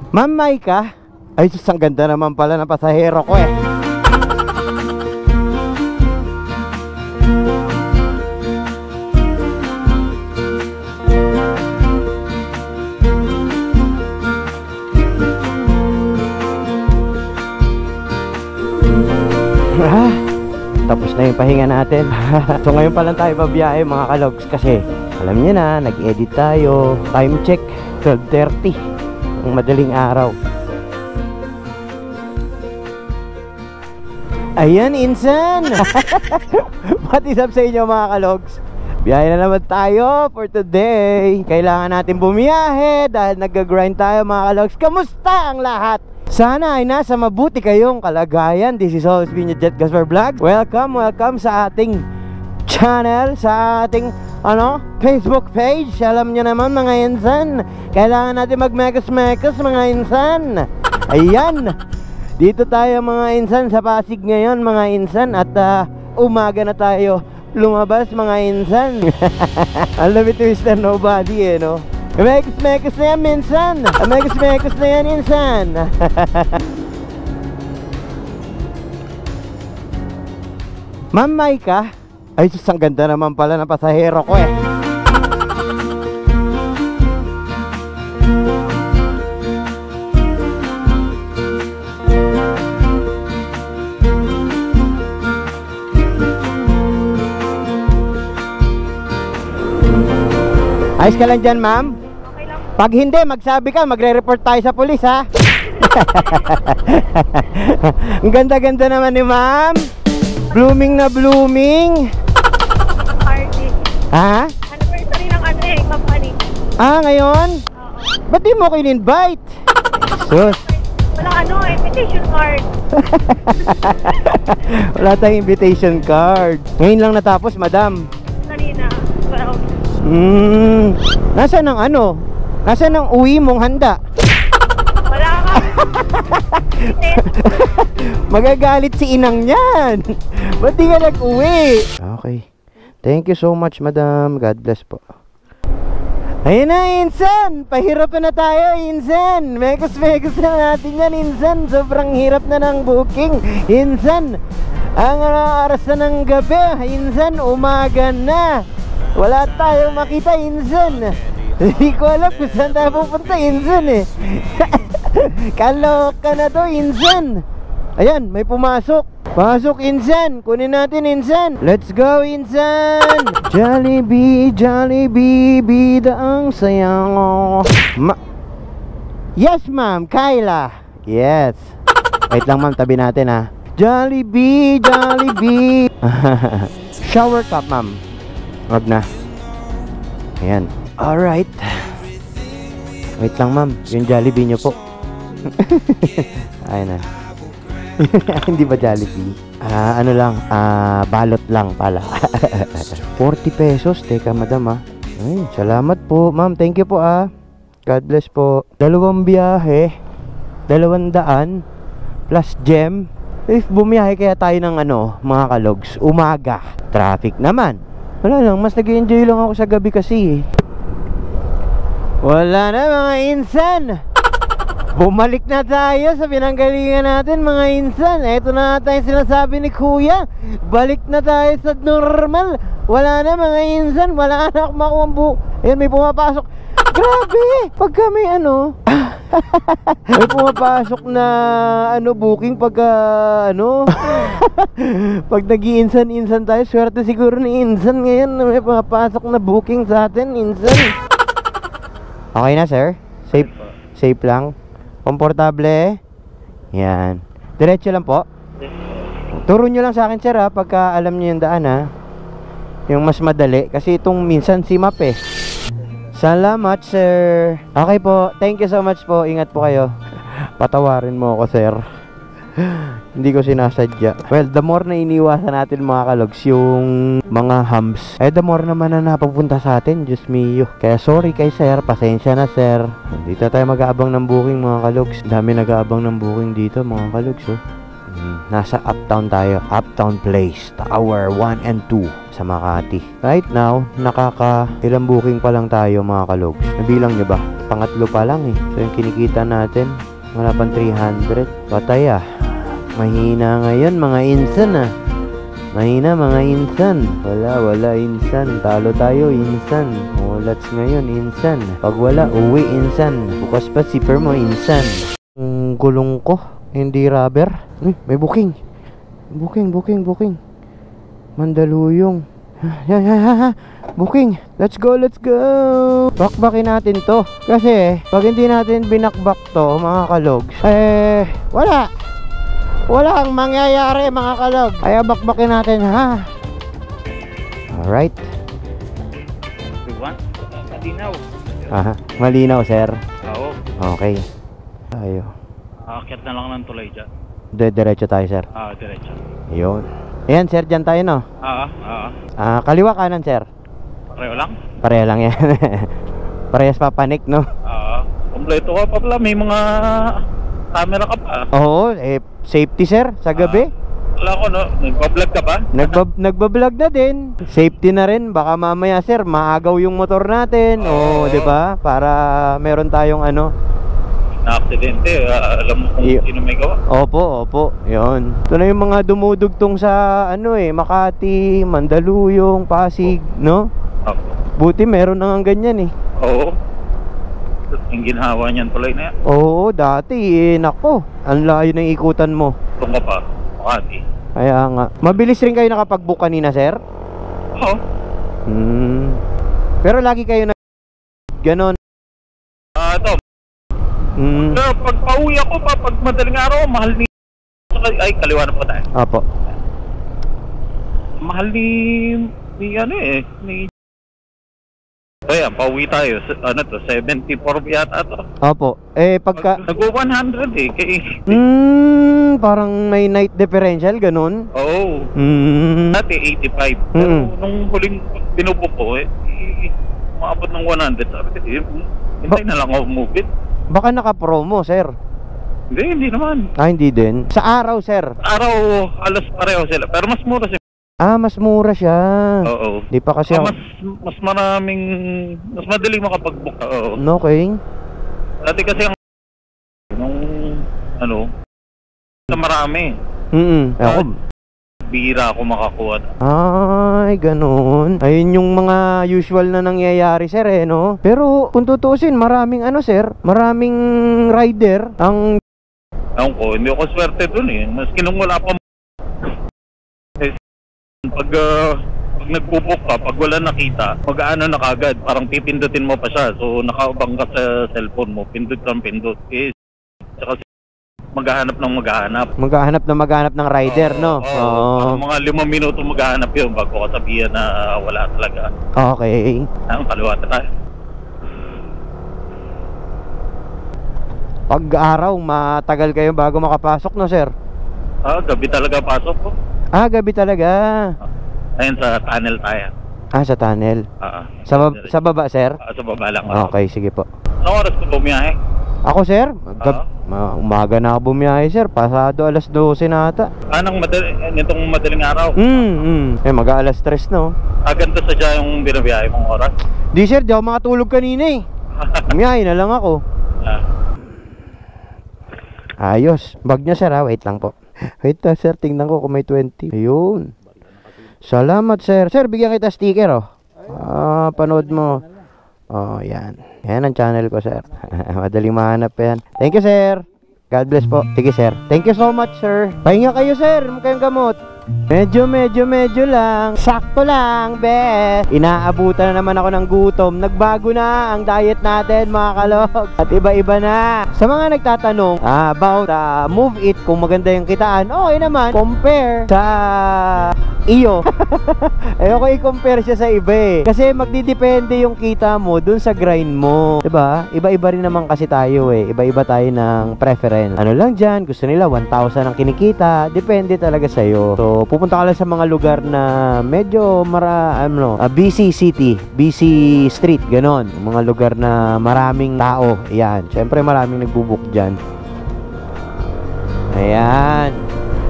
Ma'am Maika? Ay, sus, ang ganda naman pala ng pasahero ko eh. Tapos na yung pahinga natin. So ngayon pa lang tayo babiyahe mga kalogs, kasi alam niyo na, nag-edit tayo. Time check 12:30 ng madaling araw. Ayan, insan. What is up sa inyo mga kalogs? Biyahe na naman tayo for today. Kailangan natin bumiyahe dahil nag-grind tayo mga kalogs. Kamusta ang lahat? Sana ay nasa mabuti kayong kalagayan. This is always been your Jet Gaspar Vlog. Welcome sa ating channel, sa ating Facebook page. Alam nyo naman mga insan, kailangan natin mag-mekos-mekos mga insan. Ayan, dito tayo mga insan sa Pasig ngayon mga insan. At umaga na tayo lumabas mga insan. Ang lamit Mr. Nobody no? Mekos-mekos na yan minsan. Mekos-mekos na yan minsan. Ma'am Maika? Ay, sus, ang ganda naman pala ng pasahero ko eh. Ayos ka lang dyan, ma'am? Okay lang. Pag hindi, magsabi ka, magre-report tayo sa pulis, ha? Ang ganda-ganda naman ni ma'am. Blooming na blooming. Party. Ha? Anniversary ng company. Ah, ngayon? Oo. Ba't di mo ko in-invite? Sus. Walang invitation card. Wala tayong invitation card. Ngayon lang natapos, madam. Kanina. Well, Nasaan ang Nasaan ang uwi mong handa? wala ka. Magagalit si inang niyan. Ba't di ka nag-uwi? Okay. Thank you so much, madam. God bless po. Ayun na, insan. Pahirapan na tayo, insan. Mekos-mekos na natin yan, insan. Sobrang hirap na ng booking, insan. Ang oras na ng gabi, insan. Umaga na. Wala tayong makita, insan. Hindi ko alam kung saan tayo pupunta, insan eh. Kaloka na to, insan. Ayan, may pumasok. Pasok, insan. Kunin natin, insan. Let's go, insan. Jollibee, Jollibee, bida ang sayang. Yes, ma'am, Kyla. Yes. Wait lang, ma'am, tabi natin ha. Jollibee, Jollibee. Shower cup, ma'am. Wag na. Ayan. Alright. Wait lang, ma'am. Yung Jollibee nyo po. Ayan na. Hindi ba Jollibee? Ano lang, balot lang pala. 40 pesos. Teka, madam Ay, salamat po, ma'am. Thank you po God bless po. 2 biyahe, 200 plus gem. If bumiyahe kaya tayo ng mga kalogs, umaga, traffic naman. Wala lang, mas nag-enjoy lang ako sa gabi kasi. Wala na mga insan. Bumalik na tayo sa pinanggalingan natin mga insan. Ito na tayo sinasabi ni kuya. Balik na tayo sa normal. Wala na mga insan. Wala na akong makuha ang Ayan, may pumapasok. Grabe! Pagka may may pumapasok na booking pagka pag nag-iinsan-insan tayo. Swerte siguro ni insan ngayon na may pumapasok na booking sa atin, insan. Okay na, sir? Safe lang? Komportable? Yan. Diretso lang po. Turo nyo lang sa akin, sir pagka alam nyo yung daan yung mas madali. Kasi itong minsan si map Salamat, sir. Okay po, thank you so much po. Ingat po kayo. Patawarin mo ako, sir. Hindi ko sinasadya. Well, the more na iniwasan natin mga kalogs yung mga hams, the more naman na napapunta sa atin. Diyos mio. Kaya sorry kay sir, pasensya na sir. Dito tayo mag-aabang ng booking mga kalogs. Dami nag-aabang ng booking dito mga kalogs Nasa Uptown tayo, Uptown Place, Tower 1 and 2 sa Makati. Right now, ilang booking pa lang tayo mga kalogs. Nabilang nyo ba? pangatlo pa lang eh. So yung kinikita natin, wala pang 300. Patay ah. Mahina ngayon mga insan ah. Mahina mga insan. Wala insan. Talo tayo insan. Mulats ngayon insan. Pag wala, uwi insan. Bukas pa zipper mo insan. Gulong ko, hindi rubber. May booking. Booking. Mandaluyong. Booking. Let's go. Bakbakin natin to. Kasi pag hindi natin binakbak to mga kalogs, walang mangyayari mga kalog. Kaya bakbakin natin ha. Alright. Malinaw. Aha, malinaw sir. Oo. Okay. Tayo. Aakyat na lang ng tulay dyan. Diretso tayo sir. Diretso. Yun. Ayan sir, dyan tayo no. Kaliwa kanan sir. Pareho lang? Pareha lang yan. Parehas pa panik no. Kompleto ka pa pala. May mga camera ka pa. Oo, safety sir sa gabi. Wala ko no. Nagpa-vlog ka ba? Nagbablog na din. Safety na rin. Baka mamaya sir, maagaw yung motor natin. Di ba? Para meron tayong Na-aksidente. Alam mo kung sino may gawa. Opo. Yun. Ito na yung mga dumudugtong sa Makati, Mandaluyong, Pasig, no? Buti meron na nga ganyan eh. Oo. Yung ginhawa niyan tulay na yan. Oo, dati nako. Ang layo ng ikutan mo. Itong ka pa. Makati. Kaya nga. Mabilis rin kayo nakapag-book kanina, sir? Oo. Pero lagi kayo ganon. Ito. Pero pag pauwi ako pa, pag madaling araw, mahal ni... Ay, kaliwa na po tayo. Opo. Mahal ni ayan, pauwi tayo. 74 yata to. Opo. Pagka... Nag-100 kay... parang may night differential, ganun? Oo. Dati 85. Pero nung huling binubok ko, maabot ng 100. Sabi, hintay na lang ako move it. Baka naka-promo, sir. Hindi naman. Hindi din. Sa araw, sir. Araw, alas pareho sila. Pero mas mura sila. Mas mura siya. Oo. Di pa kasi ako... mas maraming... Mas madaling makapag-book. Oo. Okay. Dati kasi ang... na marami. Ako... Bihira ako makakuha. Ay, ganun. Ayun yung mga usual na nangyayari, sir, no? Pero, kung tutusin, maraming sir, maraming rider ang... Ewan ko, hindi ako swerte dun eh. Maski nung wala pa... Pag nagpo-book ka, pag wala nakita, mag-ano na kagad, parang pipindutin mo pa siya. So, nakaubang ka sa cellphone mo, pindot kang pindot. Tsaka maghahanap ng rider, no? Mga 5 minuto maghahanap yun bago ka sabihan na wala talaga. Okay. Kaliwa na tayo. Pag araw, matagal kayo bago makapasok, no, sir? Gabi talaga pasok ko. Gabi talaga. Ayun, sa tunnel tayo. Sa tunnel. Sa baba, sir? Sa baba lang. Okay, sige po. Anong oras ko bumiyahe? Ako, sir? Umaga na ako bumiyahe, sir. Pasado alas 12 na ata. Nitong madaling araw? Mag-alas 3, no? Ganito sadya yung binabiyahe mong oras? Di, sir. Di ako makatulog kanina eh. Bumiyahe na lang ako. Ayos. Bag niya, sir, ha? Wait lang po. Wait na, sir. Tingnan ko kung may 20. Ayun. Salamat, sir. Sir, bigyan kita sticker, oh. Panood mo. Yan. Yan ang channel ko, sir. Madaling mahanap yan. Thank you, sir. God bless po. Sige, sir. Thank you so much, sir. Pahinga kayo, sir. Kayong gamot. Medyo lang. Sakto lang, bes. Inaabutan na naman ako ng gutom. Nagbago na ang diet natin, mga kalog. At iba-iba na. Sa mga nagtatanong about Move It, kung maganda yung kitaan, okay naman. Compare sa iyo. Ayoko i-compare siya sa iba eh. Kasi magdidepende yung kita mo dun sa grind mo. Diba? Iba-iba rin naman kasi tayo eh. Iba-iba tayo ng preference. Ano lang dyan, gusto nila 1,000 ang kinikita. Depende talaga sa'yo. So, pupunta ka lang sa mga lugar na medyo busy city, busy street, ganon. Mga lugar na maraming tao. Ayan. Siyempre maraming nagbubook dyan. Ayan.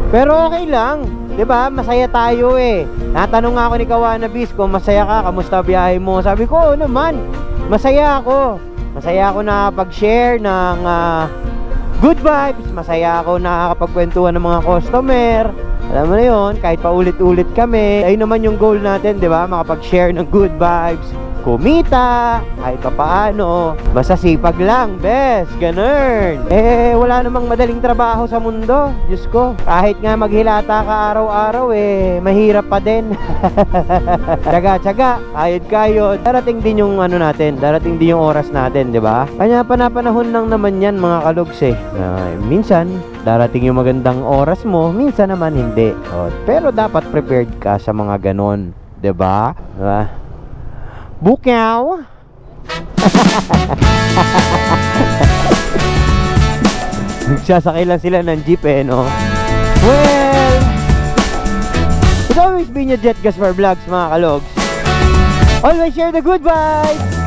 Pero okay lang. 'Di ba? Masaya tayo eh. Natanong ako ni Kawanabis kung masaya ka, kamusta biyahe mo? Sabi ko, naman. Masaya ako. Masaya ako nakakapag-share ng good vibes. Masaya ako nakakapagkwentuhan ng mga customer. Alam mo na yun, kahit paulit-ulit kami. Ayun naman yung goal natin, di ba? Makapag-share ng good vibes, kumita, kahit pa paano. Basta sipag lang, best, ganun. Wala namang madaling trabaho sa mundo. Diyos ko, kahit nga maghilata ka araw-araw, mahirap pa din. Tsaga-tsaga, kayod-kayod. Darating din yung ano natin, darating din yung oras natin, di ba? Kanya panapanahon lang naman yan, mga kalogs minsan, darating yung magandang oras mo, minsan naman hindi. Pero dapat prepared ka sa mga ganon, di ba? Diba? Bukaw. Nagsasakay lang sila ng jeep no? Well, it's always been your Jet Gaspar Vlogs, mga kalogs. Always share the good vibes.